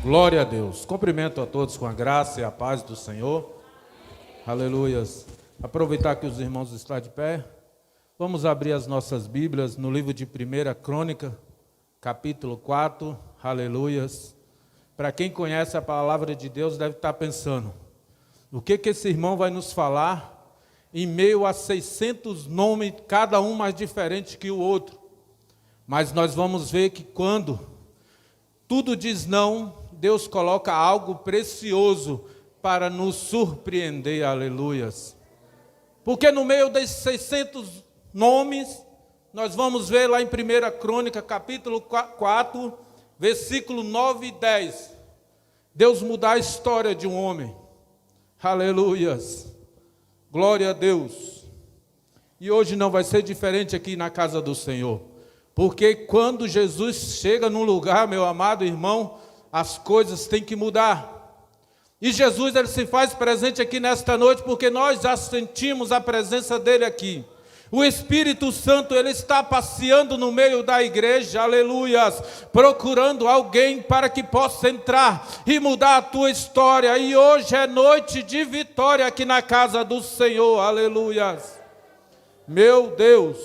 Glória a Deus. Cumprimento a todos com a graça e a paz do Senhor. Aleluias. Aproveitar que os irmãos estão de pé. Vamos abrir as nossas Bíblias no livro de 1 Crônica, capítulo 4. Aleluias. Para quem conhece a palavra de Deus deve estar pensando, o que esse irmão vai nos falar em meio a 600 nomes, cada um mais diferente que o outro. Mas nós vamos ver que quando tudo diz não, Deus coloca algo precioso para nos surpreender, aleluias. Porque no meio desses 600 nomes, nós vamos ver lá em 1 Crônica, capítulo 4, versículo 9 e 10. Deus mudar a história de um homem. Aleluias. Glória a Deus. E hoje não vai ser diferente aqui na casa do Senhor. Porque quando Jesus chega num lugar, meu amado irmão, as coisas têm que mudar. E Jesus, ele se faz presente aqui nesta noite, porque nós já sentimos a presença dele aqui. O Espírito Santo, ele está passeando no meio da igreja, aleluias, procurando alguém para que possa entrar e mudar a tua história. E hoje é noite de vitória aqui na casa do Senhor, aleluias. Meu Deus,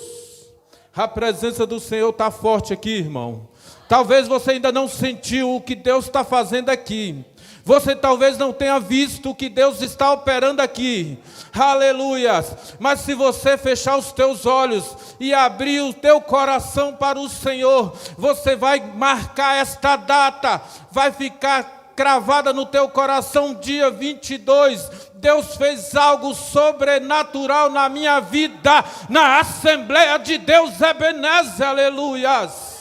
a presença do Senhor está forte aqui, irmão. Talvez você ainda não sentiu o que Deus está fazendo aqui. Você talvez não tenha visto o que Deus está operando aqui. Aleluias. Mas se você fechar os teus olhos e abrir o teu coração para o Senhor, você vai marcar esta data. Vai ficar cravada no teu coração, dia 22. Deus fez algo sobrenatural na minha vida, na Assembleia de Deus Ebenezer, aleluias.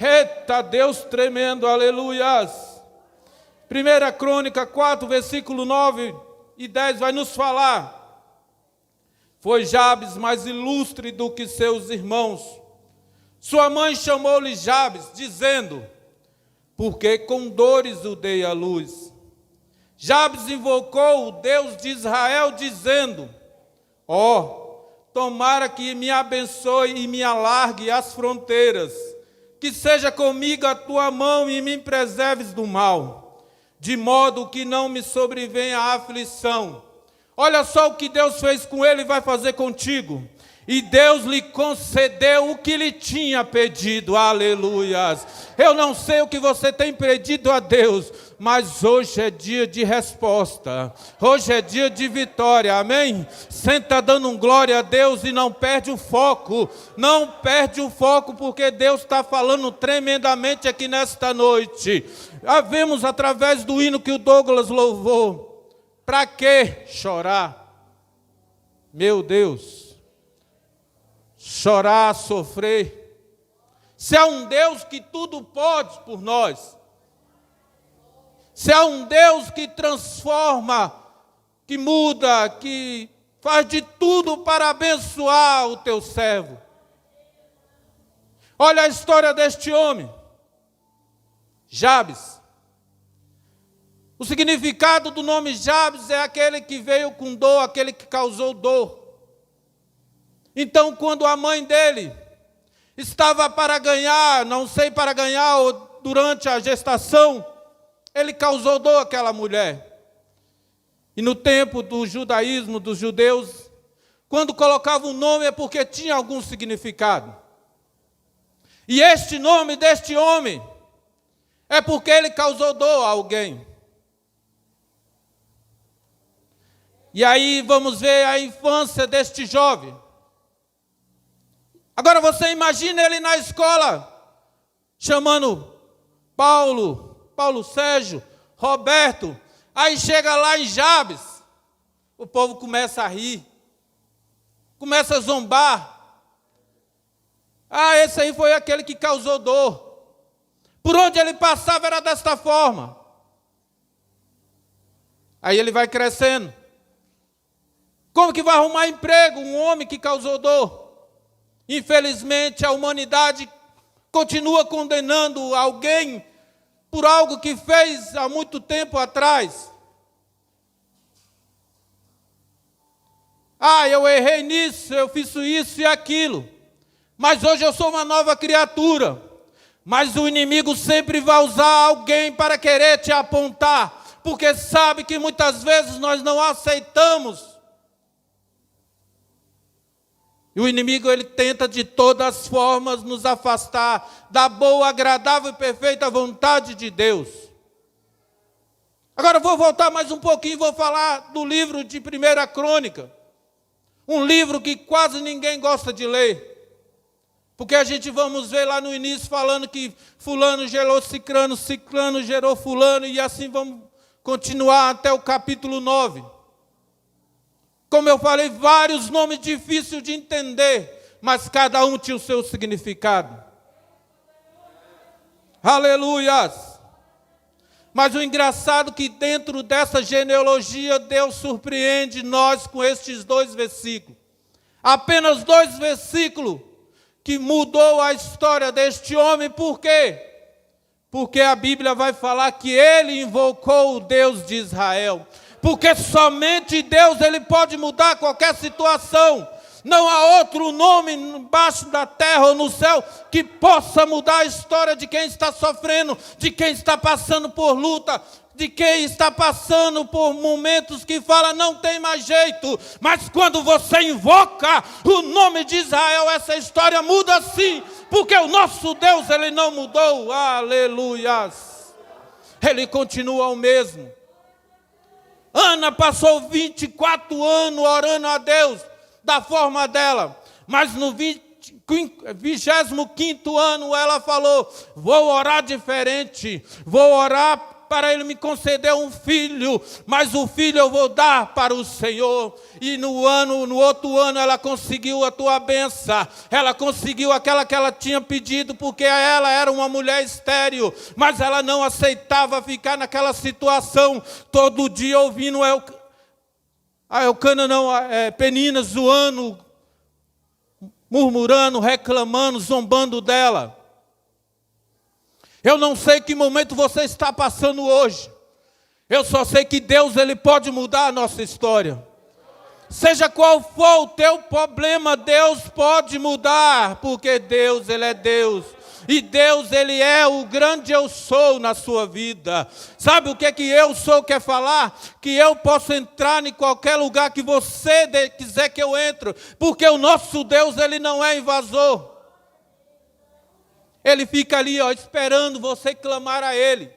Eita, Deus tremendo, aleluias. 1 Crônica 4, versículo 9 e 10 vai nos falar. Foi Jabes mais ilustre do que seus irmãos. Sua mãe chamou-lhe Jabes, dizendo, porque com dores o dei à luz. Jabes invocou o Deus de Israel, dizendo, tomara que me abençoe e me alargue as fronteiras, que seja comigo a tua mão e me preserves do mal, de modo que não me sobrevenha a aflição. Olha só o que Deus fez com ele e vai fazer contigo. E Deus lhe concedeu o que lhe tinha pedido, aleluias. Eu não sei o que você tem pedido a Deus, mas hoje é dia de resposta, hoje é dia de vitória, amém? Senta dando glória a Deus e não perde o foco, não perde o foco, porque Deus está falando tremendamente aqui nesta noite. Vemos através do hino que o Douglas louvou, para que chorar? Meu Deus, chorar, sofrer, se há um Deus que tudo pode por nós, se há um Deus que transforma, que muda, que faz de tudo para abençoar o teu servo. Olha a história deste homem, Jabes. O significado do nome Jabes é aquele que veio com dor, aquele que causou dor. Então, quando a mãe dele estava para ganhar, não sei para ganhar ou durante a gestação, ele causou dor àquela mulher. E no tempo do judaísmo, dos judeus, quando colocava um nome é porque tinha algum significado. E este nome deste homem é porque ele causou dor a alguém. E aí vamos ver a infância deste jovem. Agora você imagina ele na escola, chamando Paulo Sérgio, Roberto. Aí chega lá em Jabes, o povo começa a rir, começa a zombar. Esse aí foi aquele que causou dor. Por onde ele passava era desta forma. Aí ele vai crescendo. Como que vai arrumar emprego um homem que causou dor? Infelizmente, a humanidade continua condenando alguém por algo que fez há muito tempo atrás. Eu errei nisso, eu fiz isso e aquilo. Mas hoje eu sou uma nova criatura. Mas o inimigo sempre vai usar alguém para querer te apontar, porque sabe que muitas vezes nós não aceitamos. E o inimigo, ele tenta de todas as formas nos afastar da boa, agradável e perfeita vontade de Deus. Agora eu vou voltar mais um pouquinho e vou falar do livro de 1 Crônica. Um livro que quase ninguém gosta de ler. Porque a gente vamos ver lá no início falando que fulano gerou ciclano, ciclano gerou fulano, e assim vamos continuar até o capítulo 9. Como eu falei, vários nomes difíceis de entender, mas cada um tinha o seu significado. Aleluias! Mas o engraçado é que dentro dessa genealogia, Deus surpreende nós com estes 2 versículos. Apenas 2 versículos que mudou a história deste homem. Por quê? Porque a Bíblia vai falar que ele invocou o Deus de Israel. Porque somente Deus, ele pode mudar qualquer situação. Não há outro nome embaixo da terra ou no céu que possa mudar a história de quem está sofrendo, de quem está passando por luta, de quem está passando por momentos que fala não tem mais jeito. Mas quando você invoca o nome de Israel, essa história muda sim, porque o nosso Deus, ele não mudou. Aleluias! Ele continua o mesmo. Ana passou 24 anos orando a Deus da forma dela, mas no 25º ano ela falou: vou orar diferente, vou orar para Ele me conceder um filho, mas o filho eu vou dar para o Senhor. E no outro ano ela conseguiu a tua bênção, ela conseguiu aquela que ela tinha pedido, porque ela era uma mulher estéril, mas ela não aceitava ficar naquela situação, todo dia ouvindo Penina zoando, murmurando, reclamando, zombando dela. Eu não sei que momento você está passando hoje. Eu só sei que Deus, ele pode mudar a nossa história. Seja qual for o teu problema, Deus pode mudar, porque Deus, ele é Deus. E Deus, ele é o grande eu sou na sua vida. Sabe o que eu sou quer falar? Que eu posso entrar em qualquer lugar que você quiser que eu entre, porque o nosso Deus, ele não é invasor. Ele fica ali, esperando você clamar a Ele,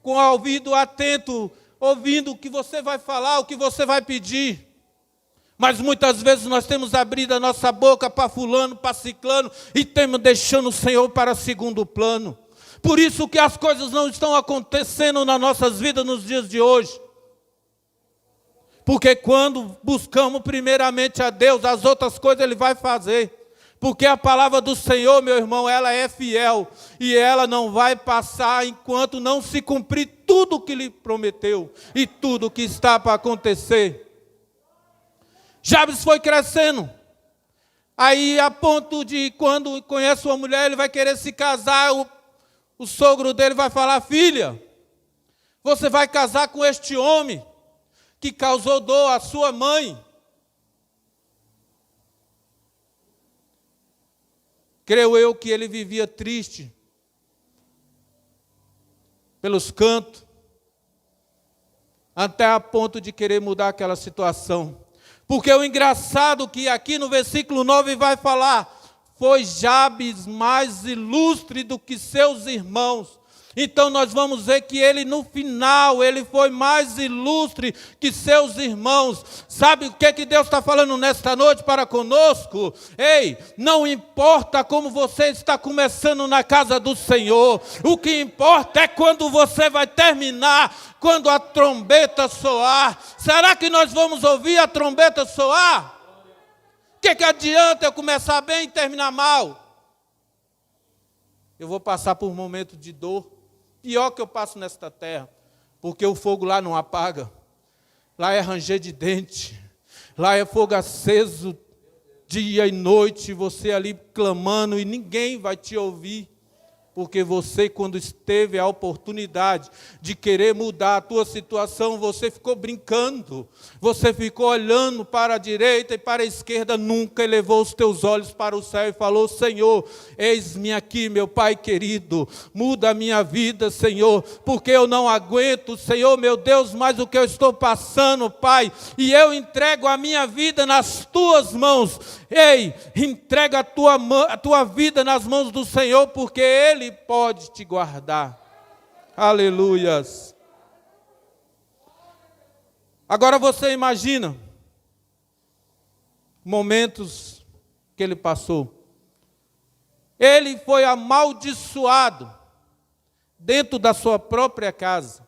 com o ouvido atento, ouvindo o que você vai falar, o que você vai pedir. Mas muitas vezes nós temos abrido a nossa boca para fulano, para ciclano, e temos deixando o Senhor para segundo plano. Por isso que as coisas não estão acontecendo nas nossas vidas nos dias de hoje. Porque quando buscamos primeiramente a Deus, as outras coisas Ele vai fazer. Porque a palavra do Senhor, meu irmão, ela é fiel. E ela não vai passar enquanto não se cumprir tudo o que Ele prometeu. E tudo o que está para acontecer. Jabes foi crescendo. Aí a ponto de quando conhece uma mulher, ele vai querer se casar. O sogro dele vai falar: filha, você vai casar com este homem que causou dor à sua mãe. Creio eu que ele vivia triste pelos cantos, até a ponto de querer mudar aquela situação. Porque o engraçado é que aqui no versículo 9 vai falar: foi Jabes mais ilustre do que seus irmãos. Então nós vamos ver que ele no final, ele foi mais ilustre que seus irmãos. Sabe o que Deus está falando nesta noite para conosco? Ei, não importa como você está começando na casa do Senhor. O que importa é quando você vai terminar, quando a trombeta soar. Será que nós vamos ouvir a trombeta soar? O que adianta eu começar bem e terminar mal? Eu vou passar por um momento de dor. Pior que eu passo nesta terra, porque o fogo lá não apaga, lá é ranger de dente, lá é fogo aceso dia e noite, você ali clamando e ninguém vai te ouvir. Porque você, quando teve a oportunidade de querer mudar a tua situação, você ficou brincando, você ficou olhando para a direita e para a esquerda, nunca elevou os teus olhos para o céu e falou: Senhor, eis-me aqui, meu Pai querido, muda a minha vida, Senhor, porque eu não aguento, Senhor, meu Deus, mais o que eu estou passando, Pai, e eu entrego a minha vida nas tuas mãos. Ei, entrega a tua vida nas mãos do Senhor, porque Ele pode te guardar. Aleluias. Agora você imagina momentos que ele passou. Ele foi amaldiçoado dentro da sua própria casa,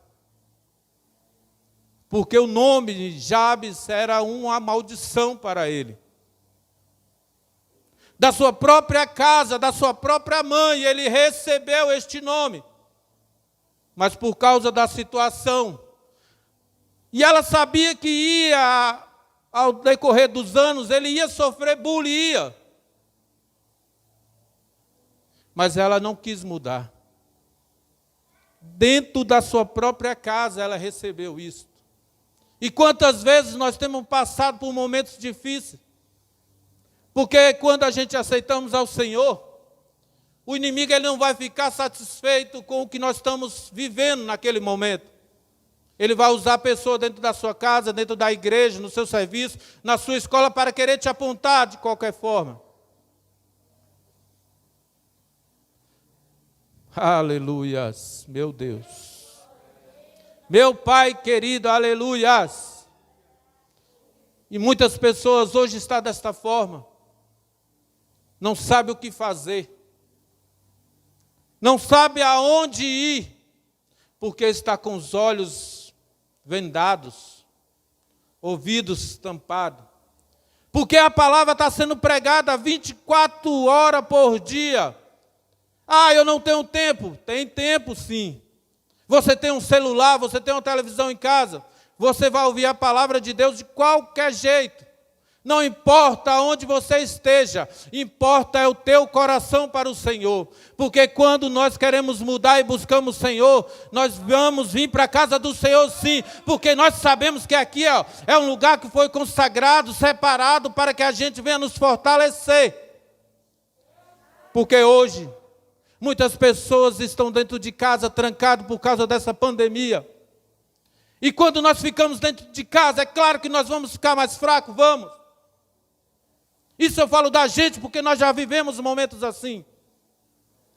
porque o nome de Jabes era uma maldição para ele. Da sua própria casa, da sua própria mãe, ele recebeu este nome. Mas por causa da situação, e ela sabia que ao decorrer dos anos, ele ia sofrer bullying. Mas ela não quis mudar. Dentro da sua própria casa, ela recebeu isso. E quantas vezes nós temos passado por momentos difíceis, porque quando a gente aceitamos ao Senhor, o inimigo ele não vai ficar satisfeito com o que nós estamos vivendo naquele momento. Ele vai usar a pessoa dentro da sua casa, dentro da igreja, no seu serviço, na sua escola, para querer te apontar de qualquer forma. Aleluias, meu Deus. Meu Pai querido, aleluias. E muitas pessoas hoje estão desta forma. Não sabe o que fazer, não sabe aonde ir, porque está com os olhos vendados, ouvidos tampados, porque a palavra está sendo pregada 24 horas por dia. Ah, eu não tenho tempo. Tem tempo sim. Você tem um celular, você tem uma televisão em casa, você vai ouvir a palavra de Deus de qualquer jeito. Não importa onde você esteja, importa é o teu coração para o Senhor. Porque quando nós queremos mudar e buscamos o Senhor, nós vamos vir para a casa do Senhor sim. Porque nós sabemos que aqui é um lugar que foi consagrado, separado, para que a gente venha nos fortalecer. Porque hoje, muitas pessoas estão dentro de casa, trancadas por causa dessa pandemia. E quando nós ficamos dentro de casa, é claro que nós vamos ficar mais fracos, vamos. Isso eu falo da gente, porque nós já vivemos momentos assim.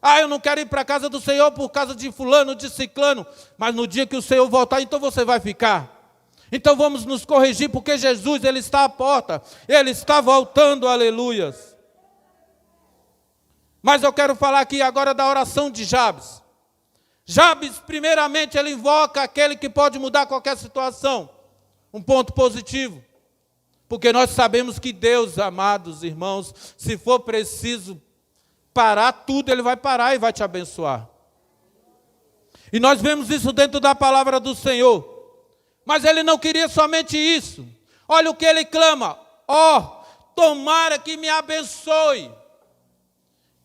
Ah, eu não quero ir para a casa do Senhor por causa de fulano, de ciclano. Mas no dia que o Senhor voltar, então você vai ficar. Então vamos nos corrigir, porque Jesus, Ele está à porta. Ele está voltando, aleluias. Mas eu quero falar aqui agora da oração de Jabes. Jabes, primeiramente, ele invoca aquele que pode mudar qualquer situação. Um ponto positivo. Porque nós sabemos que Deus, amados irmãos, se for preciso parar tudo, Ele vai parar e vai te abençoar. E nós vemos isso dentro da palavra do Senhor. Mas ele não queria somente isso. Olha o que ele clama: ó, tomara que me abençoe.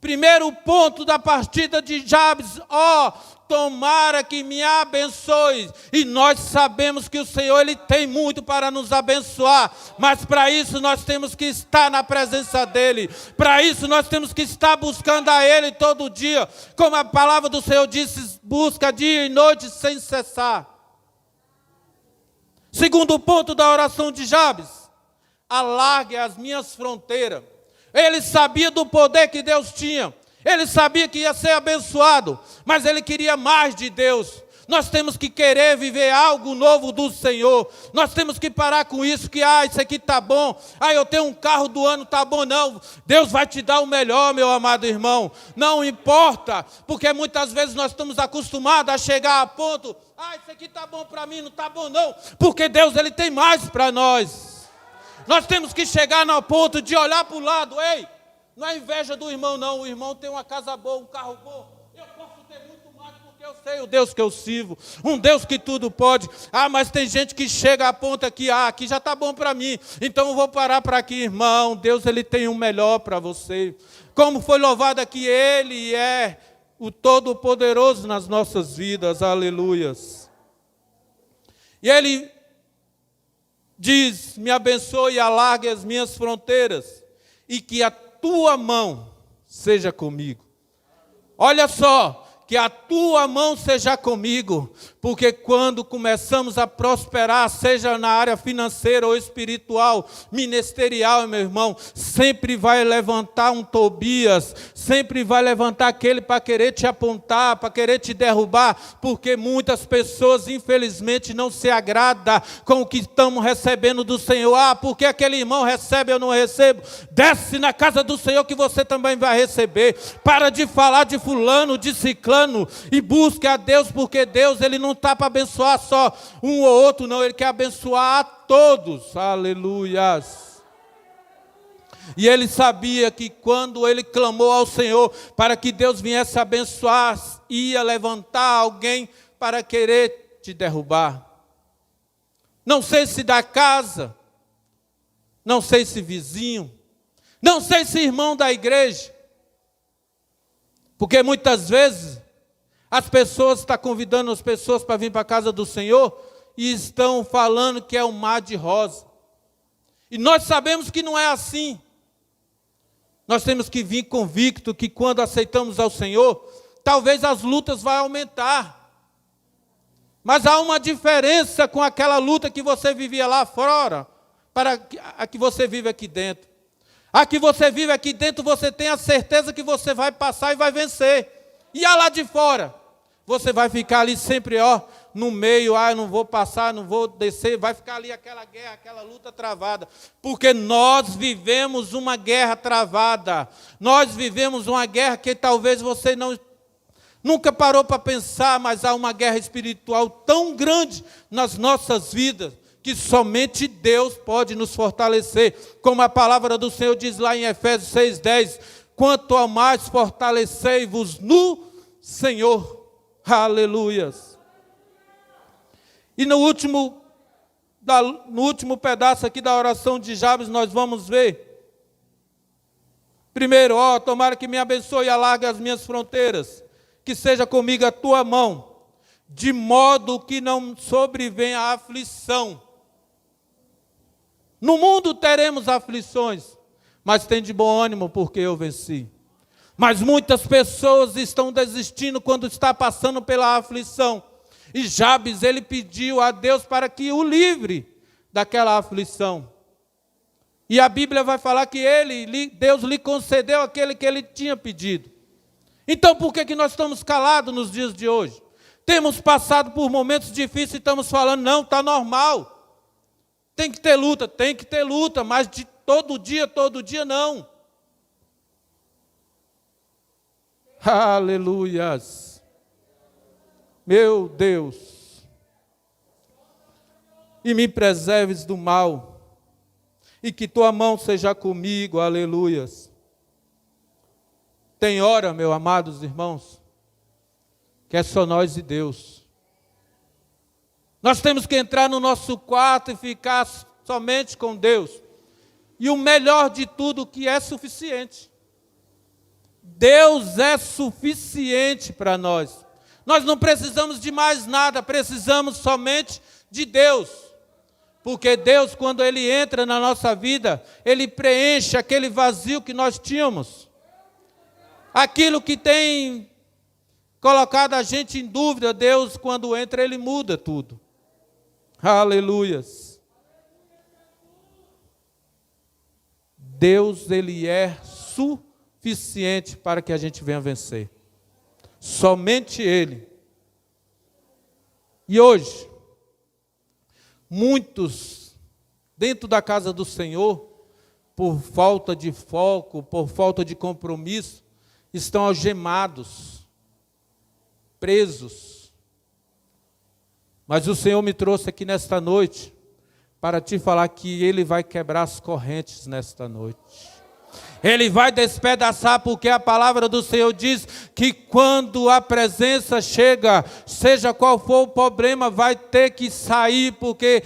Primeiro ponto da partida de Jabes: ó, tomara que me abençoe. E nós sabemos que o Senhor, Ele tem muito para nos abençoar, mas para isso nós temos que estar na presença dEle, para isso nós temos que estar buscando a Ele todo dia, como a palavra do Senhor disse: busca dia e noite sem cessar. Segundo ponto da oração de Jabes: alargue as minhas fronteiras. Ele sabia do poder que Deus tinha, ele sabia que ia ser abençoado, mas ele queria mais de Deus. Nós temos que querer viver algo novo do Senhor. Nós temos que parar com isso, que isso aqui está bom. Eu tenho um carro do ano, está bom. Não, Deus vai te dar o melhor, meu amado irmão. Não importa, porque muitas vezes nós estamos acostumados a chegar a ponto: isso aqui está bom para mim, não está bom não. Porque Deus, Ele tem mais para nós. Nós temos que chegar no ponto de olhar para o lado. Ei, não é inveja do irmão não. O irmão tem uma casa boa, um carro bom. Eu posso ter muito mais, porque eu sei o Deus que eu sirvo. Um Deus que tudo pode. Mas tem gente que chega a ponto aqui: aqui já está bom para mim, então eu vou parar para aqui. Irmão, Deus, Ele tem o melhor para você. Como foi louvado aqui, Ele é o Todo-Poderoso nas nossas vidas, aleluias. E Ele diz, me abençoe e alargue as minhas fronteiras, e que a tua mão seja comigo. Olha só, que a tua mão seja comigo, porque quando começamos a prosperar, seja na área financeira ou espiritual, ministerial, meu irmão, sempre vai levantar um Tobias, sempre vai levantar aquele para querer te apontar, para querer te derrubar, porque muitas pessoas, infelizmente, não se agradam com o que estamos recebendo do Senhor. Ah, porque aquele irmão recebe, eu não recebo. Desce na casa do Senhor que você também vai receber. Para de falar de fulano, de ciclano, e busque a Deus, porque Deus, Ele não está para abençoar só um ou outro, não, Ele quer abençoar a todos, aleluias. E ele sabia que quando ele clamou ao Senhor para que Deus viesse abençoar, ia levantar alguém para querer te derrubar. Não sei se da casa, não sei se vizinho, não sei se irmão da igreja, porque muitas vezes as pessoas estão convidando as pessoas para vir para a casa do Senhor e estão falando que é um mar de rosa. E nós sabemos que não é assim. Nós temos que vir convicto que quando aceitamos ao Senhor, talvez as lutas vão aumentar. Mas há uma diferença com aquela luta que você vivia lá fora, para a que você vive aqui dentro. A que você vive aqui dentro, você tem a certeza que você vai passar e vai vencer. E a lá de fora, você vai ficar ali sempre, no meio, eu não vou passar, não vou descer, vai ficar ali aquela guerra, aquela luta travada. Porque nós vivemos uma guerra travada. Nós vivemos uma guerra que talvez você nunca parou para pensar, mas há uma guerra espiritual tão grande nas nossas vidas, que somente Deus pode nos fortalecer. Como a palavra do Senhor diz lá em Efésios 6,10, quanto a mais fortalecei-vos no Senhor. Aleluias. E no último pedaço aqui da oração de Jabes, nós vamos ver. Primeiro, tomara que me abençoe e alargue as minhas fronteiras, que seja comigo a tua mão, de modo que não sobrevenha a aflição. No mundo teremos aflições, mas tem de bom ânimo, porque eu venci. Mas muitas pessoas estão desistindo quando está passando pela aflição. E Jabes, ele pediu a Deus para que o livre daquela aflição. E a Bíblia vai falar que Deus lhe concedeu aquele que ele tinha pedido. Então por que nós estamos calados nos dias de hoje? Temos passado por momentos difíceis e estamos falando, não, está normal. Tem que ter luta, mas de todo dia não. Aleluias. Meu Deus. E me preserves do mal, e que tua mão seja comigo, aleluias. Tem hora, meus amados irmãos, que é só nós e Deus. Nós temos que entrar no nosso quarto e ficar somente com Deus. E o melhor de tudo, que é suficiente. Deus é suficiente para nós. Nós não precisamos de mais nada, precisamos somente de Deus. Porque Deus, quando Ele entra na nossa vida, Ele preenche aquele vazio que nós tínhamos. Aquilo que tem colocado a gente em dúvida, Deus, quando entra, Ele muda tudo. Aleluias. Deus, Ele é suficiente para que a gente venha vencer. Somente Ele. E hoje, muitos dentro da casa do Senhor, por falta de foco, por falta de compromisso, estão algemados, presos. Mas o Senhor me trouxe aqui nesta noite para te falar que Ele vai quebrar as correntes nesta noite. Ele vai despedaçar, porque a palavra do Senhor diz que quando a presença chega, seja qual for o problema, vai ter que sair, porque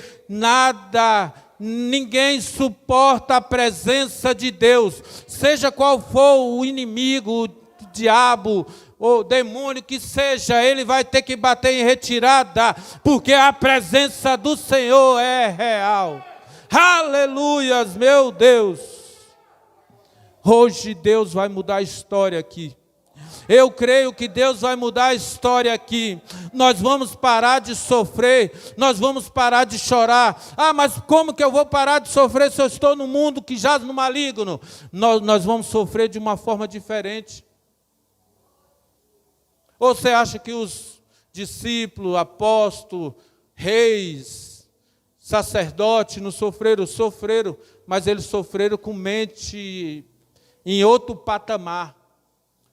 ninguém suporta a presença de Deus. Seja qual for o inimigo, o diabo, ou demônio que seja, ele vai ter que bater em retirada, porque a presença do Senhor é real. Aleluias, meu Deus. Hoje Deus vai mudar a história aqui. Eu creio que Deus vai mudar a história aqui. Nós vamos parar de sofrer, nós vamos parar de chorar. Ah, mas como que eu vou parar de sofrer se eu estou no mundo que jaz no maligno? Nós vamos sofrer de uma forma diferente. Ou você acha que os discípulos, apóstolos, reis, sacerdotes não sofreram? Sofreram, mas eles sofreram com mente em outro patamar.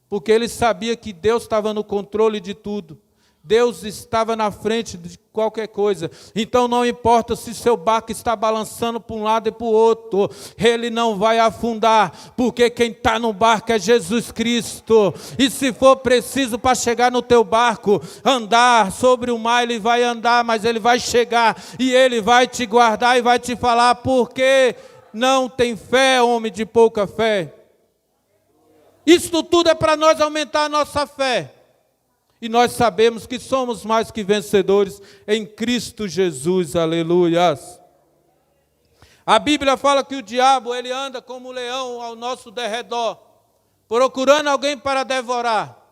Porque eles sabiam que Deus estava no controle de tudo. Deus estava na frente de qualquer coisa. Então não importa se seu barco está balançando para um lado e para o outro, ele não vai afundar, porque quem está no barco é Jesus Cristo. E se for preciso para chegar no teu barco, andar sobre o mar, ele vai andar, mas ele vai chegar e ele vai te guardar e vai te falar, porque não tem fé, homem de pouca fé. Isso tudo é para nós aumentar a nossa fé. E nós sabemos que somos mais que vencedores em Cristo Jesus. Aleluias. A Bíblia fala que o diabo, ele anda como um leão ao nosso derredor, procurando alguém para devorar.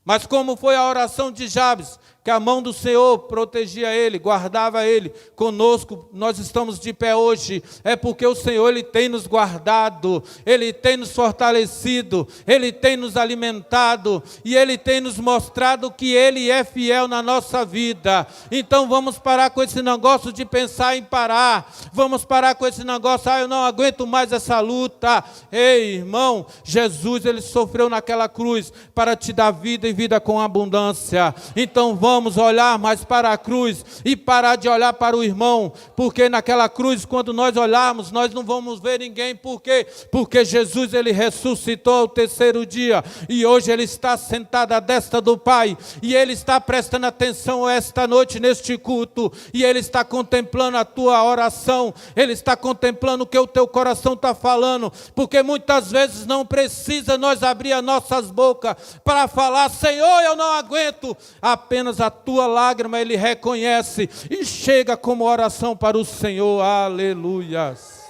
Mas como foi a oração de Jabes, que a mão do Senhor protegia ele, guardava ele, conosco nós estamos de pé hoje, é porque o Senhor, ele tem nos guardado, ele tem nos fortalecido, ele tem nos alimentado, e ele tem nos mostrado que ele é fiel na nossa vida. Então vamos parar com esse negócio de pensar em parar, vamos parar com esse negócio, eu não aguento mais essa luta. Ei, irmão, Jesus, ele sofreu naquela cruz para te dar vida e vida com abundância. Então vamos olhar mais para a cruz e parar de olhar para o irmão, porque naquela cruz, quando nós olharmos, nós não vamos ver ninguém. Por quê? Porque Jesus, ele ressuscitou ao terceiro dia, e hoje ele está sentado à destra do Pai, e ele está prestando atenção esta noite neste culto, e ele está contemplando a tua oração, ele está contemplando o que o teu coração está falando, porque muitas vezes não precisa nós abrir as nossas bocas para falar, Senhor, eu não aguento, apenas a tua lágrima ele reconhece e chega como oração para o Senhor. Aleluias.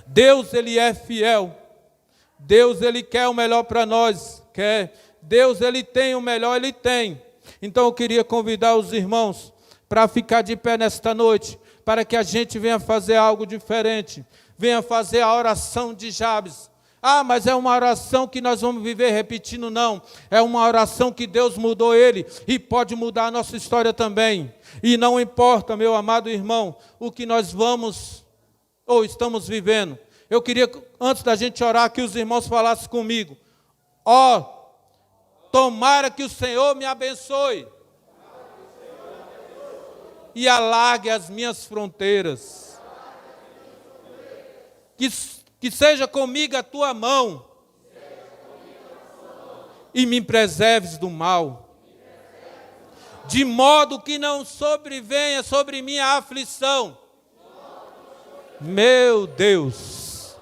Deus, ele é fiel. Deus, ele quer o melhor para nós. Quer. Deus, ele tem o melhor, ele tem. Então eu queria convidar os irmãos para ficar de pé nesta noite, para que a gente venha fazer algo diferente. Venha fazer a oração de Jabes. Ah, mas é uma oração que nós vamos viver repetindo, não. É uma oração que Deus mudou ele e pode mudar a nossa história também. E não importa, meu amado irmão, o que nós vamos ou estamos vivendo. Eu queria, antes da gente orar, que os irmãos falassem comigo. Ó, tomara que o Senhor me abençoe e alargue as minhas fronteiras. Que seja comigo a tua mão e me preserves do mal, de modo que não sobrevenha sobre mim a aflição. Meu Deus.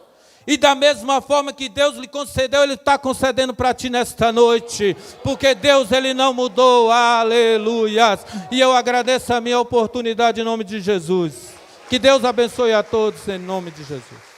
E da mesma forma que Deus lhe concedeu, ele está concedendo para ti nesta noite, porque Deus, ele não mudou. Aleluia. E eu agradeço a minha oportunidade em nome de Jesus. Que Deus abençoe a todos em nome de Jesus.